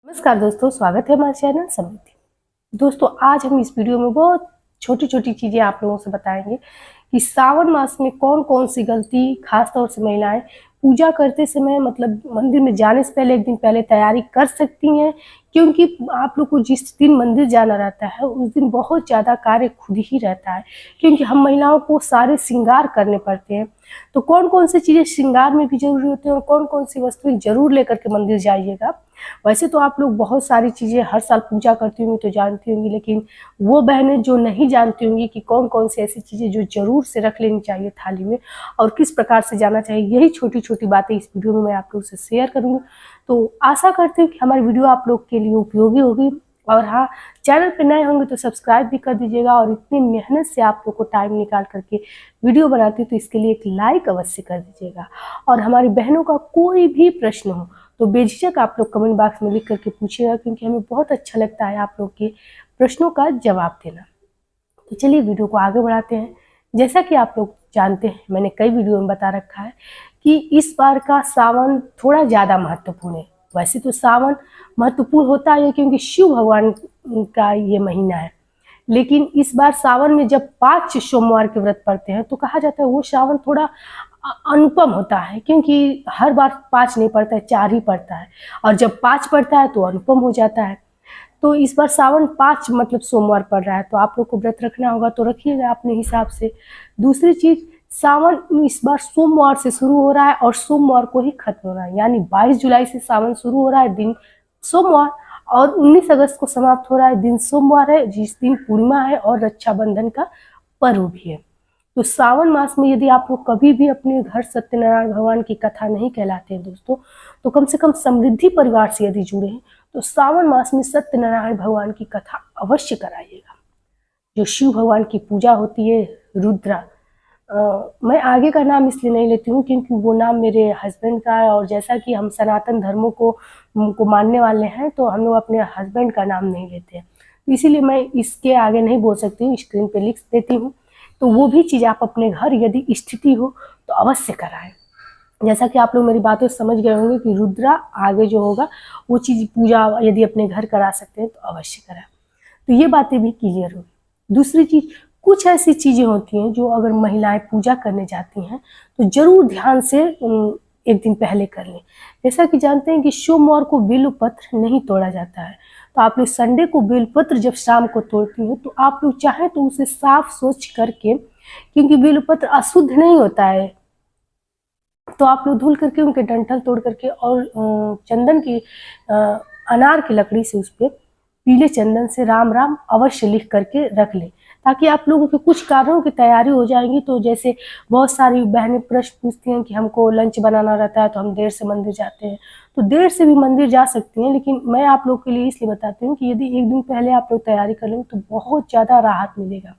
नमस्कार दोस्तों, स्वागत है हमारे चैनल समृद्धि। दोस्तों, आज हम इस वीडियो में बहुत छोटी छोटी चीज़ें आप लोगों से बताएंगे कि सावन मास में कौन कौन सी गलती खास तौर से महिलाएं पूजा करते समय मतलब मंदिर में जाने से पहले एक दिन पहले तैयारी कर सकती हैं, क्योंकि आप लोग को जिस दिन मंदिर जाना रहता है उस दिन बहुत ज़्यादा कार्य खुद ही रहता है, क्योंकि हम महिलाओं को सारे श्रृंगार करने पड़ते हैं। तो कौन कौन सी चीज़ें श्रृंगार में भी जरूरी होती है और कौन कौन सी वस्तुएं जरूर लेकर के मंदिर जाइएगा। वैसे तो आप लोग बहुत सारी चीज़ें हर साल पूजा करती होंगी तो जानती होंगी, लेकिन वो बहनें जो नहीं जानती होंगी कि कौन कौन सी ऐसी चीज़ें जो जरूर से रख लेनी चाहिए थाली में और किस प्रकार से जाना चाहिए, यही छोटी छोटी बातें इस वीडियो में मैं आप लोग से शेयर करूँगी। तो आशा करती हूँ कि हमारी वीडियो आप लोग के लिए उपयोगी होगी। और हाँ, चैनल पर नए होंगे तो सब्सक्राइब भी कर दीजिएगा, और इतनी मेहनत से आप लोग को टाइम निकाल करके वीडियो बनाती हूँ तो इसके लिए एक लाइक अवश्य कर दीजिएगा। और हमारी बहनों का कोई भी प्रश्न हो तो बेझिझक आप लोग कमेंट बॉक्स में लिख करके पूछिएगा, क्योंकि हमें बहुत अच्छा लगता है आप लोग के प्रश्नों का जवाब देना। तो चलिए वीडियो को आगे बढ़ाते हैं। जैसा कि आप लोग जानते हैं, मैंने कई वीडियो में बता रखा है कि इस बार का सावन थोड़ा ज़्यादा महत्वपूर्ण है। वैसे तो सावन महत्वपूर्ण होता है क्योंकि शिव भगवान का ये महीना है, लेकिन इस बार सावन में जब 5 सोमवार के व्रत पड़ते हैं तो कहा जाता है वो सावन थोड़ा अनुपम होता है, क्योंकि हर बार 5 नहीं पड़ता है, 4 ही पड़ता है, और जब 5 पड़ता है तो अनुपम हो जाता है। तो इस बार सावन 5 मतलब सोमवार पड़ रहा है, तो आप लोग को व्रत रखना होगा तो रखिएगा अपने हिसाब से। दूसरी चीज, सावन इस बार सोमवार से शुरू हो रहा है और सोमवार को ही खत्म हो रहा है, यानी 22 जुलाई से सावन शुरू हो रहा है दिन सोमवार, और 19 अगस्त को समाप्त हो रहा है दिन सोमवार है, जिस दिन पूर्णिमा है और रक्षाबंधन का पर्व भी है। तो सावन मास में यदि आप लोग कभी भी अपने घर सत्यनारायण भगवान की कथा नहीं कहलाते हैं दोस्तों, तो कम से कम समृद्धि परिवार से यदि जुड़े हैं तो सावन मास में सत्यनारायण भगवान की कथा अवश्य कराइएगा। जो शिव भगवान की पूजा होती है रुद्रा, मैं आगे का नाम इसलिए नहीं लेती हूँ क्योंकि वो नाम मेरे हस्बैंड का है, और जैसा कि हम सनातन धर्मों को मानने वाले हैं तो हम लोग अपने हस्बैंड का नाम नहीं लेते हैं, तो इसीलिए मैं इसके आगे नहीं बोल सकती हूँ, स्क्रीन पे लिख देती हूँ। तो वो भी चीज़ आप अपने घर यदि स्थिति हो तो अवश्य कराएं। जैसा कि आप लोग मेरी बातों से समझ गए होंगे कि रुद्रा आगे जो होगा वो चीज़ पूजा यदि अपने घर करा सकते हैं तो अवश्य कराएं। तो ये बातें भी क्लियर होगी। दूसरी चीज़, कुछ ऐसी चीज़ें होती हैं जो अगर महिलाएं पूजा करने जाती हैं तो जरूर ध्यान से एक दिन पहले कर लें। जैसा कि जानते हैं कि सोमवार को बेलपत्र नहीं तोड़ा जाता है, तो आप लोग संडे को बेलपत्र जब शाम को तोड़ती हो तो आप लोग चाहें तो उसे साफ स्वच्छ करके, क्योंकि बेलपत्र अशुद्ध नहीं होता है, तो आप लोग धुल करके उनके डंठल तोड़ करके और चंदन की अनार की लकड़ी से उस पर पीले चंदन से राम राम अवश्य लिख करके रख लें, ताकि आप लोगों के कुछ कार्यों की तैयारी हो जाएगी। तो जैसे बहुत सारी बहनें प्रश्न पूछती हैं कि हमको लंच बनाना रहता है तो हम देर से मंदिर जाते हैं, तो देर से भी मंदिर जा सकती हैं, लेकिन मैं आप लोग के लिए इसलिए बताती हूँ कि यदि एक दिन पहले आप लोग तैयारी कर लेंगे तो बहुत ज़्यादा राहत मिलेगा।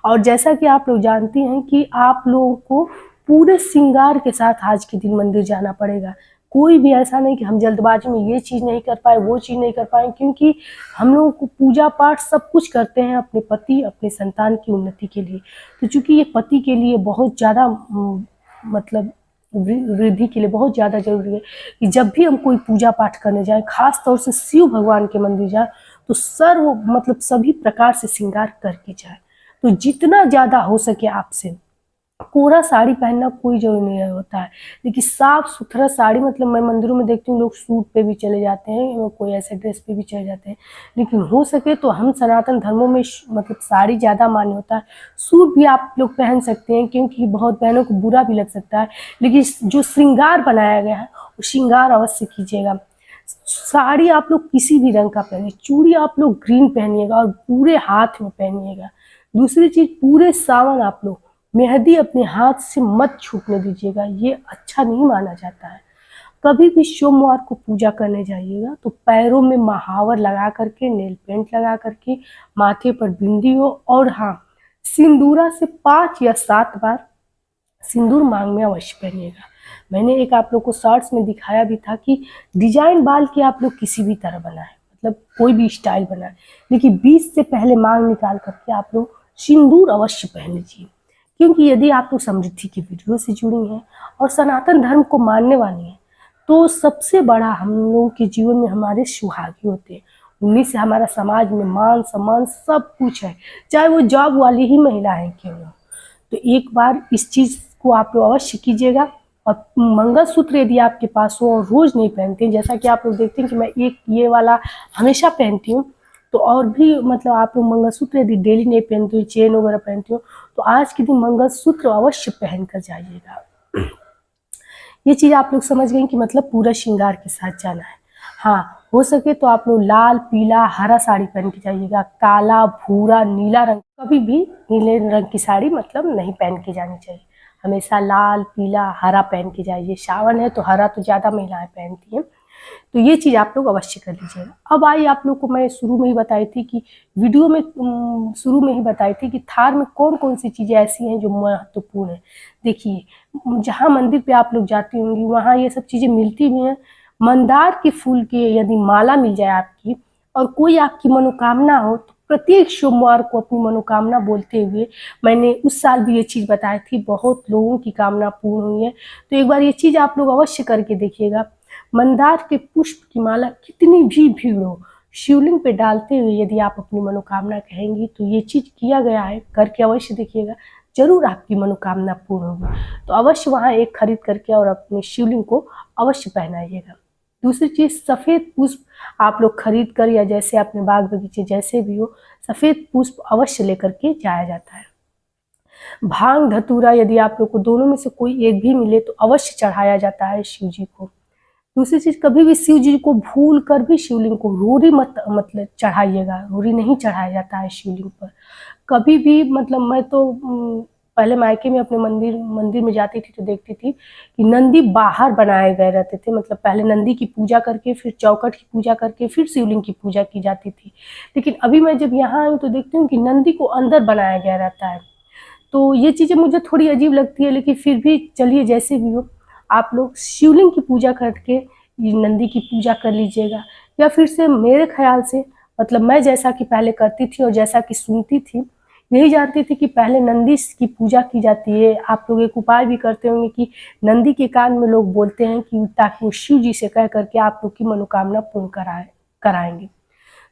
और जैसा कि आप लोग जानती हैं कि आप लोगों को पूरे श्रृंगार के साथ आज के दिन मंदिर जाना पड़ेगा। कोई भी ऐसा नहीं कि हम जल्दबाजी में ये चीज़ नहीं कर पाए, वो चीज़ नहीं कर पाए, क्योंकि हम लोगों को पूजा पाठ सब कुछ करते हैं अपने पति अपने संतान की उन्नति के लिए। तो चूंकि ये पति के लिए बहुत ज़्यादा मतलब वृद्धि के लिए बहुत ज़्यादा जरूरी है कि जब भी हम कोई पूजा पाठ करने जाएं, खास तौर से शिव भगवान के मंदिर जाए, तो सर्व मतलब सभी प्रकार से श्रृंगार करके जाए। तो जितना ज़्यादा हो सके आपसे, कोरा साड़ी पहनना कोई जरूरी नहीं होता है, लेकिन साफ सुथरा साड़ी, मतलब मैं मंदिरों में देखती हूँ लोग सूट पे भी चले जाते हैं, कोई ऐसे ड्रेस पे भी चले जाते हैं, लेकिन हो सके तो हम सनातन धर्मों में मतलब साड़ी ज़्यादा मान्य होता है। सूट भी आप लोग पहन सकते हैं क्योंकि बहुत बहनों को बुरा भी लग सकता है, लेकिन जो श्रृंगार बनाया गया है वो श्रृंगार अवश्य कीजिएगा। साड़ी आप लोग किसी भी रंग का पहनिए, चूड़ी आप लोग ग्रीन पहनिएगा और पूरे हाथ में पहनिएगा। दूसरी चीज़, पूरे सावन आप लोग मेहंदी अपने हाथ से मत छूटने दीजिएगा, ये अच्छा नहीं माना जाता है। कभी भी सोमवार को पूजा करने जाइएगा तो पैरों में महावर लगा करके, नेल पेंट लगा करके, माथे पर बिंदी हो, और हाँ, सिंदूरा से 5 या 7 बार सिंदूर मांग में अवश्य पहनिएगा। मैंने एक आप लोग को शॉर्ट्स में दिखाया भी था कि डिजाइन बाल के आप लोग किसी भी तरह बनाए, मतलब कोई भी स्टाइल बनाए, लेकिन 20 से पहले मांग निकाल करके आप लोग सिंदूर अवश्य पहन लीजिए। क्योंकि यदि आप लोग समृद्धि की वीडियो से जुड़ी हैं और सनातन धर्म को मानने वाली हैं तो सबसे बड़ा हम लोगों के जीवन में हमारे सुहागी होते हैं। उन्हीं से हमारा समाज में मान सम्मान सब कुछ है, चाहे वो जॉब वाली ही महिला है क्यों ना। तो एक बार इस चीज़ को आप लोग अवश्य कीजिएगा। और मंगलसूत्र यदि आपके पास हो और रोज़ नहीं पहनते हैं, जैसा कि आप लोग देखते हैं कि मैं एक ये वाला हमेशा पहनती हूँ, तो और भी मतलब आप लोग मंगलसूत्र यदि डेली नहीं पहनते हो, चेन वगैरह पहनते हो, तो आज के दिन मंगलसूत्र अवश्य पहन कर जाइएगा। ये चीज़ आप लोग समझ गए कि मतलब पूरा श्रृंगार के साथ जाना है। हाँ, हो सके तो आप लोग लाल, पीला, हरा साड़ी पहन के जाइएगा। काला, भूरा, नीला रंग, कभी भी नीले रंग की साड़ी मतलब नहीं पहन के जानी चाहिए। हमेशा लाल, पीला, हरा पहन के जाइए। सावन है तो हरा तो ज़्यादा महिलाएं पहनती हैं, तो ये चीज़ आप लोग अवश्य कर लीजिएगा। अब आइए, आप लोग को मैं शुरू में ही बताई थी कि वीडियो में शुरू में ही बताई थी कि थार में कौन कौन सी चीज़ें ऐसी हैं जो महत्वपूर्ण है। देखिए, जहाँ मंदिर पे आप लोग जाती होंगी वहाँ ये सब चीज़ें मिलती भी हैं। मंदार के फूल की यदि माला मिल जाए आपकी, और कोई आपकी मनोकामना हो, तो प्रत्येक सोमवार को अपनी मनोकामना बोलते हुए, मैंने उस साल भी ये चीज़ बताई थी, बहुत लोगों की कामना पूर्ण हुई है। तो एक बार ये चीज़ आप लोग अवश्य करके देखिएगा। मंदार के पुष्प की माला कितनी भी भीड़ हो, शिवलिंग पे डालते हुए यदि आप अपनी मनोकामना कहेंगी, तो ये चीज़ किया गया है, करके अवश्य देखिएगा, जरूर आपकी मनोकामना पूर्ण होगी। तो अवश्य वहाँ एक खरीद करके और अपने शिवलिंग को अवश्य पहनाइएगा। दूसरी चीज़, सफ़ेद पुष्प आप लोग खरीद कर, या जैसे अपने बाग बगीचे जैसे भी हो, सफ़ेद पुष्प अवश्य लेकर के जाया जाता है। भांग धतूरा यदि आप लोग को दोनों में से कोई एक भी मिले तो अवश्य चढ़ाया जाता है शिव जी को। दूसरी चीज़, कभी भी शिव जी को भूल कर भी शिवलिंग को रोरी मत मतलब चढ़ाइएगा। रोरी नहीं चढ़ाया जाता है शिवलिंग पर कभी भी। मतलब मैं तो पहले मायके में अपने मंदिर में जाती थी तो देखती थी कि नंदी बाहर बनाए गए रहते थे। मतलब पहले नंदी की पूजा करके, फिर चौखट की पूजा करके, फिर शिवलिंग की पूजा की जाती थी। लेकिन अभी मैं जब यहाँ आई हूँ तो देखती हूँ कि नंदी को अंदर बनाया गया रहता है। तो ये चीज़ें मुझे थोड़ी अजीब लगती है, लेकिन फिर भी चलिए, जैसे भी हो, आप लोग शिवलिंग की पूजा करके नंदी की पूजा कर लीजिएगा। या फिर से मेरे ख्याल से, मतलब मैं जैसा कि पहले करती थी और जैसा कि सुनती थी, यही जानती थी कि पहले नंदी की पूजा की जाती है। आप लोग एक उपाय भी करते होंगे कि नंदी के कान में लोग बोलते हैं कि ताकि वो शिव जी से कह करके आप लोग की मनोकामना पूर्ण कराएंगे।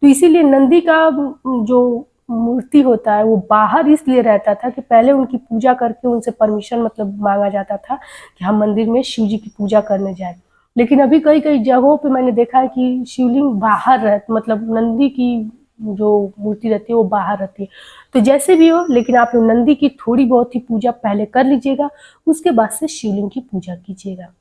तो इसीलिए नंदी का जो मूर्ति होता है वो बाहर इसलिए रहता था कि पहले उनकी पूजा करके उनसे परमिशन मतलब मांगा जाता था कि हम मंदिर में शिव जी की पूजा करने जाएं। लेकिन अभी कई कई जगहों पे मैंने देखा है कि शिवलिंग बाहर मतलब नंदी की जो मूर्ति रहती है वो बाहर रहती है। तो जैसे भी हो, लेकिन आप लोग नंदी की थोड़ी बहुत ही पूजा पहले कर लीजिएगा, उसके बाद से शिवलिंग की पूजा कीजिएगा।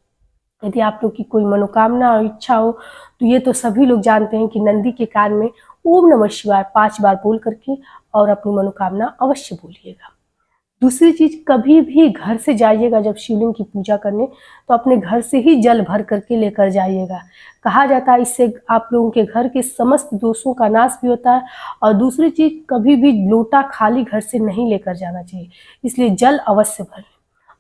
यदि आप लोग की कोई मनोकामना और इच्छा हो, तो ये तो सभी लोग जानते हैं कि नंदी के कान में ओम नमः शिवाय 5 बार बोल करके और अपनी मनोकामना अवश्य बोलिएगा। दूसरी चीज़, कभी भी घर से जाइएगा जब शिवलिंग की पूजा करने, तो अपने घर से ही जल भर करके लेकर जाइएगा। कहा जाता है इससे आप लोगों के घर के समस्त दोषों का नाश भी होता है। और दूसरी चीज़, कभी भी लोटा खाली घर से नहीं लेकर जाना चाहिए, इसलिए जल अवश्य भरें।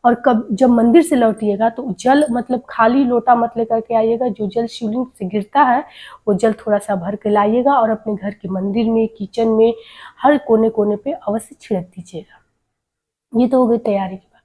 और जब मंदिर से लौटिएगा तो जल मतलब खाली लोटा मत लेकर के आइएगा। जो जल शिवलिंग से गिरता है वो जल थोड़ा सा भर के लाइएगा और अपने घर के मंदिर में, किचन में, हर कोने कोने पे अवश्य छिड़क दीजिएगा। ये तो हो गई तैयारी की बात।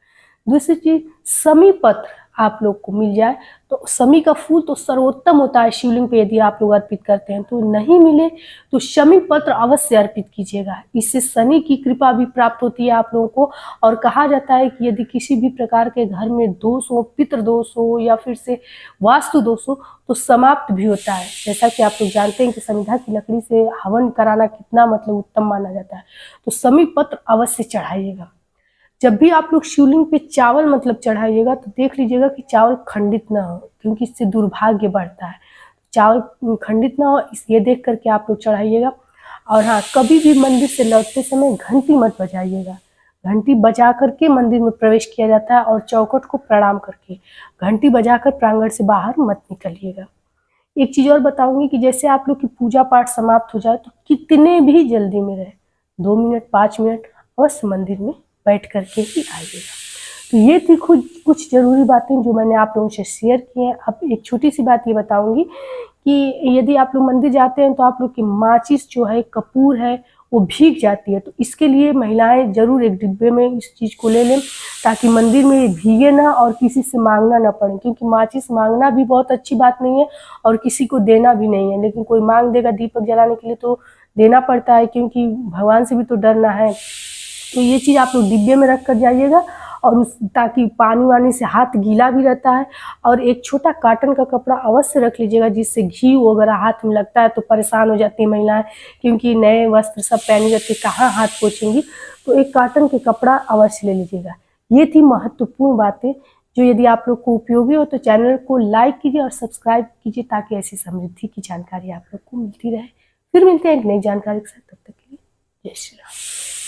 दूसरी चीज, समी पत्र आप लोग को मिल जाए तो समी का फूल तो सर्वोत्तम होता है शिवलिंग पे यदि आप लोग अर्पित करते हैं। तो नहीं मिले तो शमी पत्र अवश्य अर्पित कीजिएगा। इससे शनि की कृपा भी प्राप्त होती है आप लोगों को। और कहा जाता है कि यदि किसी भी प्रकार के घर में दोष हो, पितृ दोष हो या फिर से वास्तु दोष हो, तो समाप्त भी होता है। जैसा कि आप लोग जानते हैं कि समिधा की लकड़ी से हवन कराना कितना मतलब उत्तम माना जाता है। तो शमी पत्र अवश्य चढ़ाइएगा। जब भी आप लोग शिवलिंग पे चावल मतलब चढ़ाइएगा तो देख लीजिएगा कि चावल खंडित ना हो, क्योंकि इससे दुर्भाग्य बढ़ता है। चावल खंडित ना हो ये देख करके आप लोग चढ़ाइएगा। और हाँ, कभी भी मंदिर से लौटते समय घंटी मत बजाइएगा। घंटी बजा करके मंदिर में प्रवेश किया जाता है और चौखट को प्रणाम करके। घंटी बजाकर प्रांगण से बाहर मत निकलिएगा। एक चीज़ और बताऊंगी कि जैसे आप लोग की पूजा पाठ समाप्त हो जाए तो कितने भी जल्दी में रहे, 2 मिनट 5 मिनट अवश्य मंदिर में बैठ करके ही आइएगा। तो ये थी कुछ ज़रूरी बातें जो मैंने आप लोगों से शेयर की हैं। अब एक छोटी सी बात ये बताऊंगी कि यदि आप लोग मंदिर जाते हैं तो आप लोग की माचिस जो है, कपूर है, वो भीग जाती है। तो इसके लिए महिलाएं जरूर एक डिब्बे में इस चीज़ को ले लें ताकि मंदिर में ये भीगे ना और किसी से मांगना ना पड़े, क्योंकि माचिस मांगना भी बहुत अच्छी बात नहीं है और किसी को देना भी नहीं है, लेकिन कोई मांग देगा दीपक जलाने के लिए तो देना पड़ता है, क्योंकि भगवान से भी तो डरना है। तो ये चीज़ आप लोग डिब्बे में रख कर जाइएगा और उस ताकि पानी वानी से हाथ गीला भी रहता है। और एक छोटा कॉटन का कपड़ा अवश्य रख लीजिएगा, जिससे घी वगैरह हाथ में लगता है तो परेशान हो जाती है महिलाएं, क्योंकि नए वस्त्र सब पहनी जाती है, कहाँ हाथ पोंछेंगी। तो एक कॉटन के कपड़ा अवश्य ले लीजिएगा। ये थी महत्वपूर्ण बातें जो यदि आप लोग को उपयोगी हो तो चैनल को लाइक कीजिए और सब्सक्राइब कीजिए, ताकि ऐसी समृद्धि की जानकारी आप लोग को मिलती रहे। फिर मिलते हैं एक नई जानकारी के साथ, तब तक के लिए जय श्री राम।